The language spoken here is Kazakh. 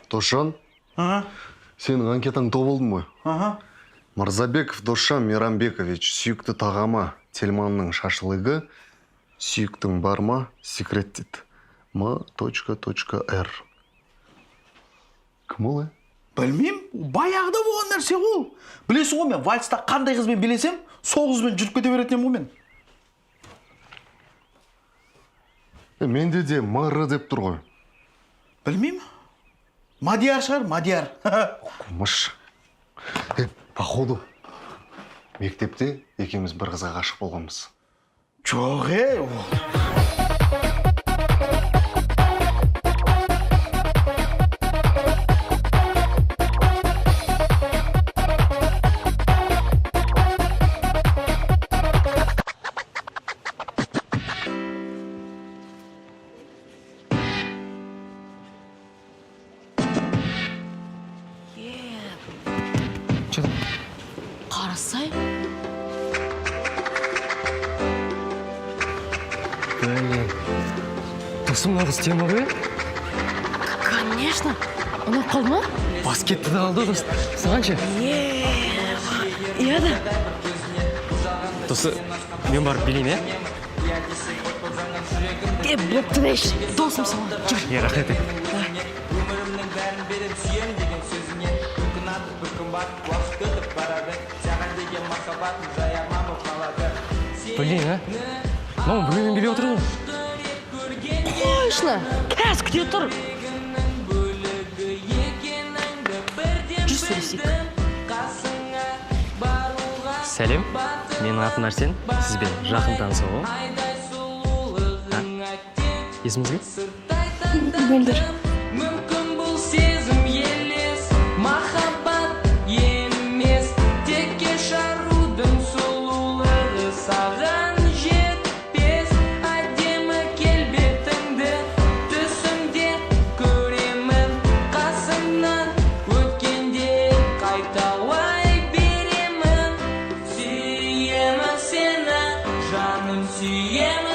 Досжан, сенің анкетаң толды ма? Мырзабеков Досжан Мейрамбекович, сүйікті тағама Тельманның шашлығы, сүйіктің бар ма? Секрет дейді. m.r. Кім ол? Білмейм, баяғыда болған нәрсе ол. Білесің ғой, мен вальста қандай қызбен билесем, сол қызбен жүріп кете беретінем ғой мен. Менде де мыры деп тұр ғой. Білмейм. Мадияр шығар, Мадияр. Құмыш. Походу, мектепте екеуміз бір қызға ғашық болғанбыз. Жоқ, Қарасай? Блин. Досым нағыз тема ғой? Конечно. Ұнап қалды ма? Баскетті де алды дос. Сағанша? Иә да. Досы, мен барып билейін, Бөпті дейші. Досым саған. Жүр. Рахмет. Блин, мама, біреумен билеп отыр ғой. Қойшына. Кәз күте тұр. Жүр сөйлесейік. Сәлем, менің атым Арсен, сізбен жақын танысу ғой. Есіміз кім? Мөлдір. Мүмкін бұл сезім елес, махаббат емес, текке шарудың сұлулығы саған жетпес. Әдемі келбетіңді түсімде көремін, қасымнан өткенде қайталай беремін. Сүйемін сені, жаным сүйемін.